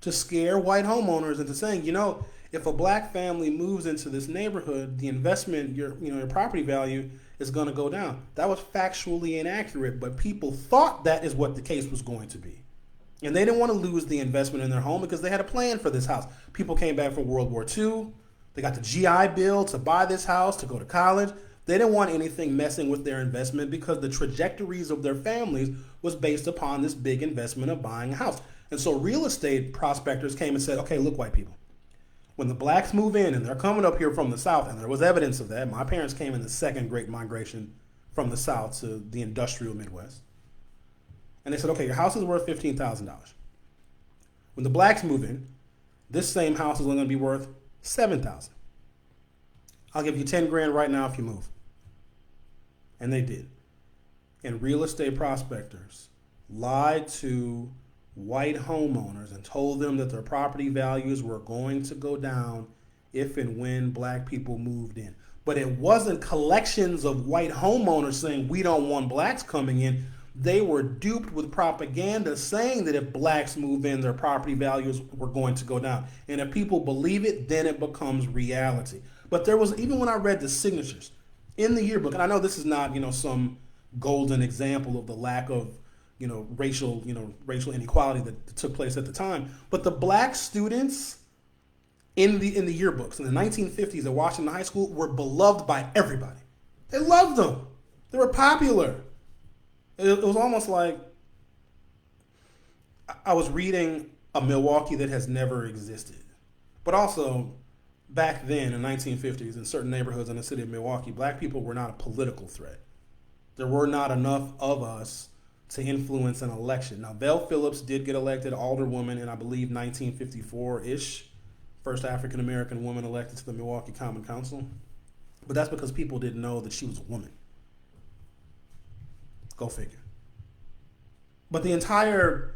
to scare white homeowners into saying, if a black family moves into this neighborhood, the investment, your property value is going to go down. That was factually inaccurate, but people thought that is what the case was going to be. And they didn't want to lose the investment in their home because they had a plan for this house. People came back from World War II. They got the GI Bill to buy this house, to go to college. They didn't want anything messing with their investment because the trajectories of their families was based upon this big investment of buying a house. And so real estate prospectors came and said, okay, look, white people, when the blacks move in and they're coming up here from the South, and there was evidence of that. My parents came in the second great migration from the South to the industrial Midwest. And they said, okay, your house is worth $15,000. When the blacks move in, this same house is only going to be worth $7,000. I'll give you 10 grand right now if you move. And they did. And real estate prospectors lied to white homeowners and told them that their property values were going to go down if and when black people moved in. But it wasn't collections of white homeowners saying we don't want blacks coming in. They were duped with propaganda saying that if blacks move in, their property values were going to go down. And if people believe it, then it becomes reality. But there was, even when I read the signatures in the yearbook, and I know this is not, some golden example of the lack of, racial inequality that took place at the time, but the black students in the yearbooks in the 1950s at Washington High School were beloved by everybody. They loved them. They were popular. It was almost like I was reading a Milwaukee that has never existed. But also, back then in the 1950s, in certain neighborhoods in the city of Milwaukee, black people were not a political threat. There were not enough of us to influence an election. Now, Vel Phillips did get elected alderwoman in, I believe, 1954-ish. First African-American woman elected to the Milwaukee Common Council. But that's because people didn't know that she was a woman. Go figure. But the entire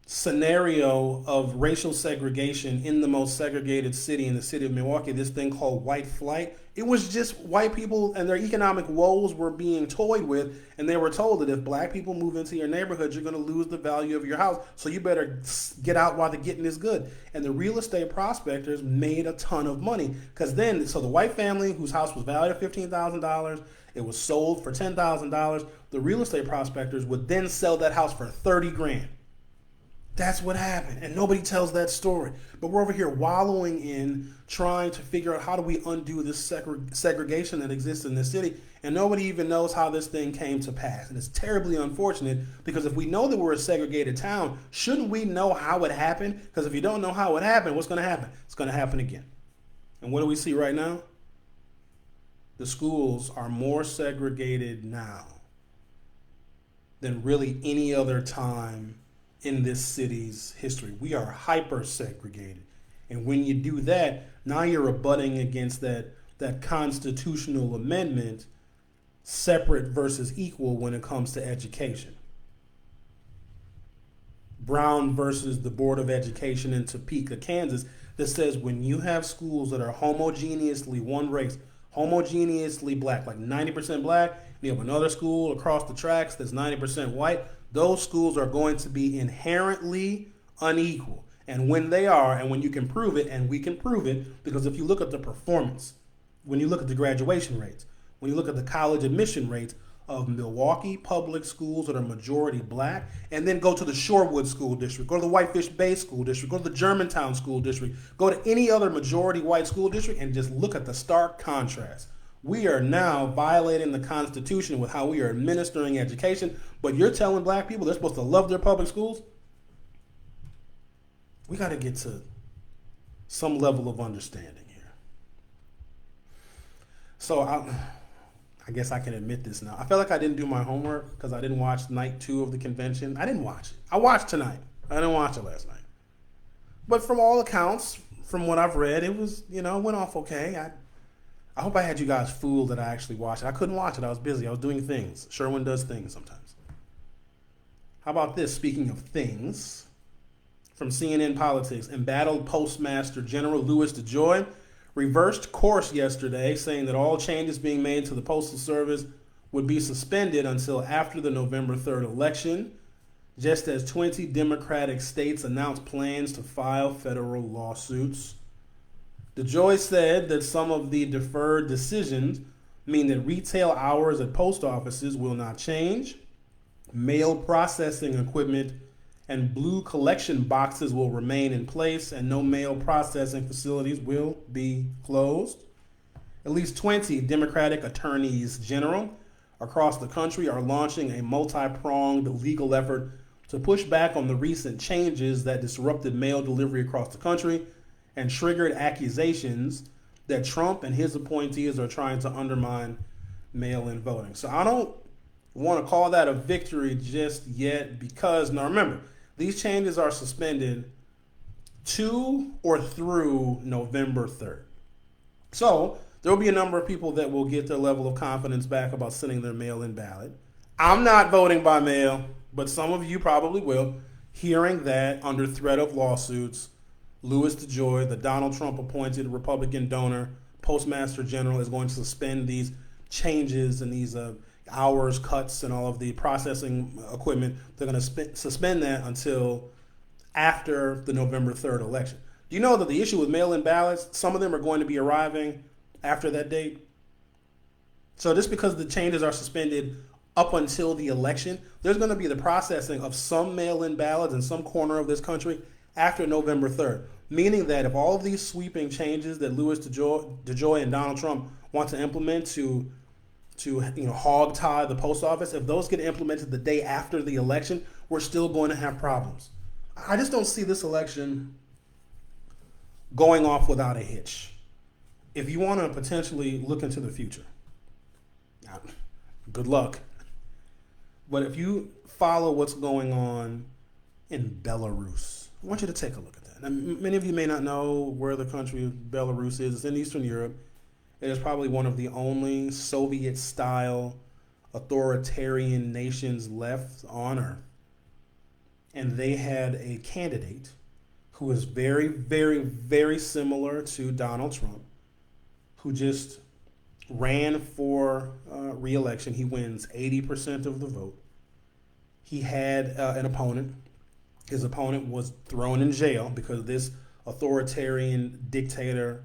scenario of racial segregation in the most segregated city in the city of Milwaukee, this thing called white flight, it was just white people and their economic woes were being toyed with, and they were told that if black people move into your neighborhood, you're going to lose the value of your house, so you better get out while the getting is good. And the real estate prospectors made a ton of money because then, so the white family whose house was valued at $15,000, it was sold for $10,000, the real estate prospectors would then sell that house for 30 grand. That's what happened, and nobody tells that story. But we're over here wallowing in trying to figure out how do we undo this segregation that exists in this city, and nobody even knows how this thing came to pass. And it's terribly unfortunate because if we know that we're a segregated town, shouldn't we know how it happened? Because if you don't know how it happened, what's going to happen? It's going to happen again. And what do we see right now? The schools are more segregated now than really any other time in this city's history. We are hyper segregated. And when you do that, now you're abutting against that constitutional amendment, separate versus equal when it comes to education. Brown versus the Board of Education in Topeka, Kansas, that says when you have schools that are homogeneously one race, homogeneously black, like 90% black, and you have another school across the tracks that's 90% white, those schools are going to be inherently unequal. And when they are, and when you can prove it, and we can prove it, because if you look at the performance, when you look at the graduation rates, when you look at the college admission rates of Milwaukee public schools that are majority black, and then go to the Shorewood School District, go to the Whitefish Bay School District, go to the Germantown School District, go to any other majority white school district, and just look at the stark contrast. We are now violating the Constitution with how we are administering education, but you're telling black people they're supposed to love their public schools? We got to get to some level of understanding here. So I guess I can admit this now. I felt like I didn't do my homework because I didn't watch night 2 of the convention. I didn't watch it. I watched tonight. I didn't watch it last night. But from all accounts, from what I've read, it was, it went off okay. I hope I had you guys fooled that I actually watched it. I couldn't watch it. I was busy. I was doing things. Sherwin does things sometimes. How about this? Speaking of things, from CNN Politics, embattled Postmaster General Louis DeJoy reversed course yesterday, saying that all changes being made to the Postal Service would be suspended until after the November 3rd election. just as 20 Democratic states announced plans to file federal lawsuits. DeJoy said that some of the deferred decisions mean that retail hours at post offices will not change, mail processing equipment and blue collection boxes will remain in place, and no mail processing facilities will be closed. At least 20 Democratic attorneys general across the country are launching a multi-pronged legal effort to push back on the recent changes that disrupted mail delivery across the country and triggered accusations that Trump and his appointees are trying to undermine mail-in voting. So I don't want to call that a victory just yet because, now remember, these changes are suspended to or through November 3rd. So there will be a number of people that will get their level of confidence back about sending their mail-in ballot. I'm not voting by mail, but some of you probably will, hearing that under threat of lawsuits, Louis DeJoy, the Donald Trump appointed Republican donor, Postmaster General, is going to suspend these changes and these hours cuts and all of the processing equipment. They're going to suspend that until after the November 3rd election. Do you know that the issue with mail-in ballots, some of them are going to be arriving after that date? So just because the changes are suspended up until the election, there's going to be the processing of some mail-in ballots in some corner of this country after November 3rd, meaning that if all of these sweeping changes that Louis DeJoy and Donald Trump want to implement to hog tie the post office, if those get implemented the day after the election, we're still going to have problems. I just don't see this election going off without a hitch. If you want to potentially look into the future, good luck. But if you follow what's going on in Belarus, I want you to take a look at that. Now, many of you may not know where the country of Belarus is. It's in Eastern Europe. It is probably one of the only Soviet-style authoritarian nations left on Earth. And they had a candidate who is very, very, very similar to Donald Trump, who just ran for re-election. He wins 80% of the vote. He had an opponent. His opponent was thrown in jail because this authoritarian dictator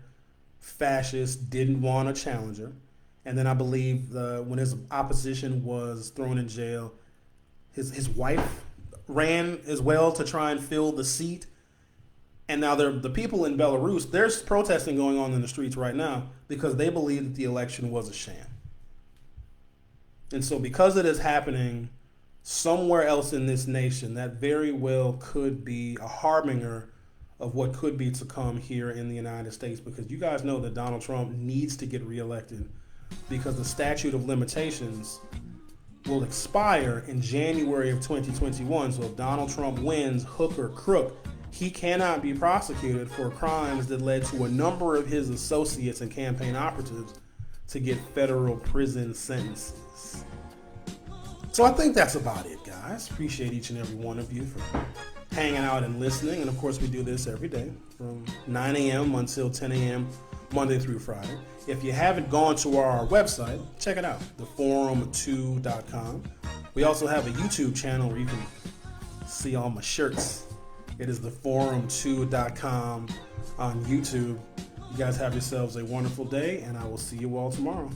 fascist didn't want a challenger. And then I believe when his opposition was thrown in jail, his wife ran as well to try and fill the seat. And now the people in Belarus, there's protesting going on in the streets right now because they believe that the election was a sham. And so because it is happening somewhere else in this nation, that very well could be a harbinger of what could be to come here in the United States, because you guys know that Donald Trump needs to get reelected because the statute of limitations will expire in January of 2021. So if Donald Trump wins, hook or crook, he cannot be prosecuted for crimes that led to a number of his associates and campaign operatives to get federal prison sentences. So I think that's about it, guys. Appreciate each and every one of you for hanging out and listening. And of course, we do this every day from 9 a.m. until 10 a.m. Monday through Friday. If you haven't gone to our website, check it out, theforum2.com. We also have a YouTube channel where you can see all my shirts. It is theforum2.com on YouTube. You guys have yourselves a wonderful day, and I will see you all tomorrow.